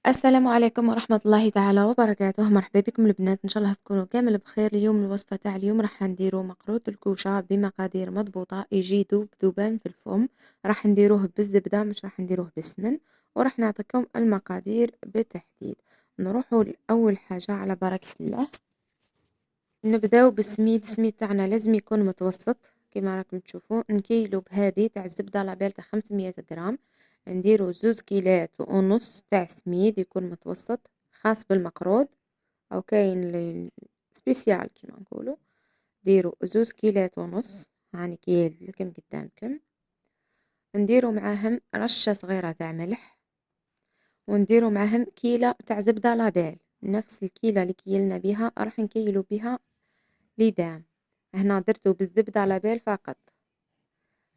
السلام عليكم ورحمة الله تعالى وبركاته، مرحبا بكم البنات، إن شاء الله تكونوا كامل بخير. اليوم الوصفة تاع اليوم راح نديرو مقروط الكوشة بمقادير مضبوطة، يجي ذوبان في الفم. راح نديروه بالزبدة مش راح نديروه بالسمن، وراح نعطيكم المقادير بالتحديد. نروحوا لأول حاجة على بركة الله. نبداو بالسميد. السميد تاعنا لازم يكون متوسط كيما راكم تشوفوا. نكيلو بهذه تاع الزبدة لابيل تاع 500 غرام. نديرو 2 كيلات ونص تاع سميد يكون متوسط خاص بالمقروض، او كاين سبيسيال كيما نقولوا. ديرو 2 كيلات ونص، هاني كيل لكم قدامكم. نديرو معاهم رشة صغيرة تاع ملح، ونديرو معاهم كيلة تاع زبدة لابيل. نفس الكيلة اللي كيلنا بها راح نكيلو بها ليدام. هنا درتو بالزبدة لابيل فقط.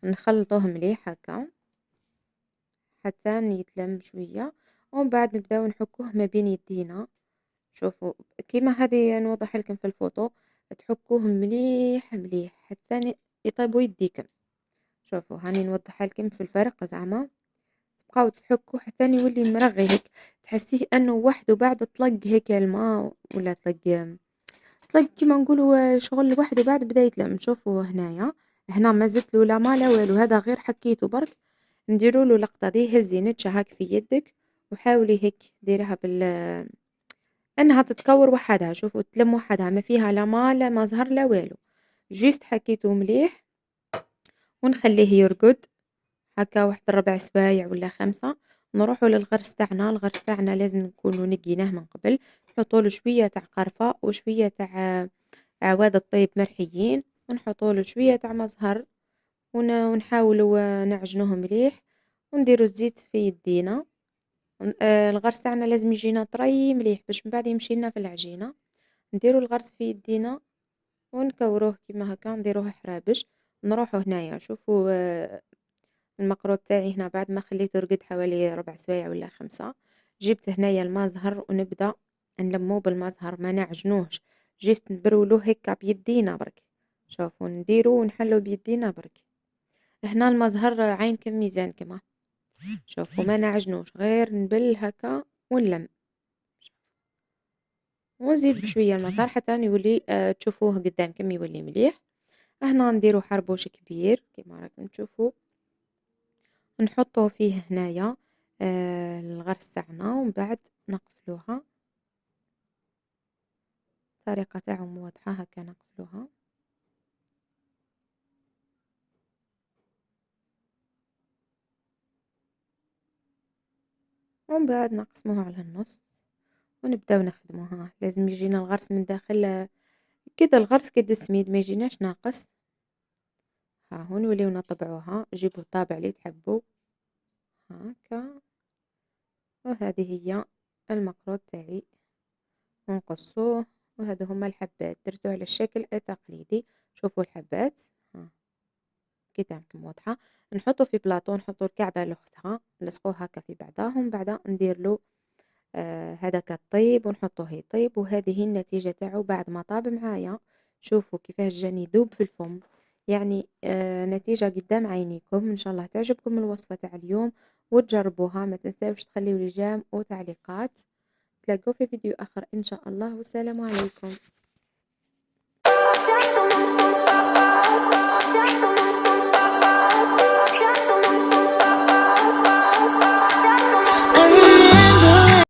نخلطوه مليح هكا حتى يتلم شوية، ومن بعد نبداو نحكوه ما بين يدينا. شوفوا كيما هذه نوضح لكم في الفوطو، تحكوه مليح مليح حتى يطيبوا يديكم. شوفوا هاني نوضح لكم في الفرق زعما. تبقاو تحكوا حتى يولي مرغي هيك، تحسيه انه وحده بعد طلق هيك الماء، ولا طلق كيما نقولوا شغل وحده بعد بدا يتلم. شوفوا هنايا، هنا ما زدت له لا ما لا والو، هذا غير حكيته برك. نديروا له لقطه دي، هزي نتشه هاك في يدك وحاولي هيك ديريها انها تتكور وحدها. شوفوا تلم وحدها، ما فيها لا ما لا ما زهر لا والو. جيست حكيته مليح ونخليه يرقد هكا واحد ربع سوايع ولا 5. نروحوا للغرس تاعنا. الغرس تاعنا لازم نكونوا نقيناه من قبل. نحطوا له شويه تاع قرفه وشويه تاع عواد الطيب مرحيين، ونحطوا له شويه تاع مزهر، ونحاولوا نعجنوه مليح، ونديروا الزيت في يدينا. الغرس تاعنا لازم يجينا طري مليح باش من بعد يمشي لنا في العجينه. نديروا الغرس في يدينا ونكوروه كيما هكا، نديروه حرابش. نروحوا هنايا شوفوا المقروط تاعي هنا بعد ما خليته يرقد حوالي ربع سوايع ولا 5. جبت هنايا الماء زهر ونبدا نلموه بالماء زهر، ما نعجنوهش، جيست نبرولوه هكا بيدينا برك. شوفوا نديرو ونحلو بيدينا برك. هنا الماء زهر عين كم ميزان كما. شوفوا ما نعجنوش، غير نبل هكا ونلم، ونزيد بشويه الماء زهر حتى يولي تشوفوه قدامكم يولي مليح. هنا نديرو حربوش كبير كيما راكم تشوفوا، نحطوه فيه هنايا الغرس تاعنا، ومن بعد نقفلوها. الطريقة تاعهم واضحة هكا، نقفلوها ومن بعد نقسموها على النص ونبداو نخدموها. لازم يجينا الغرس من داخل كده، الغرس كده السميد ما يجيناش ناقص. ها هون نوليو نطبعوها، جيبوا الطابع اللي تحبوا هكا. وهذه هي المقروط تاعي، ونقصوه. وهذا هما الحبات، درتو على الشكل التقليدي. شوفوا الحبات ها قدامكم واضحة. نحطو في بلاطو، نحطو الكعبة لأختها، نلصقوه هكا في بعضاهم، بعدا ندير له هذاك الطيب ونحطوه يطيب. وهذه النتيجة تاعو بعد ما طاب معايا. شوفوا كيفاش جاني يذوب في الفم، يعني نتيجة قدام عينيكم. ان شاء الله تعجبكم الوصفة تاع اليوم وتجربوها. ما تنساوش تخليوا لي جيم وتعليقات. تلاقوا في فيديو آخر إن شاء الله، والسلام عليكم.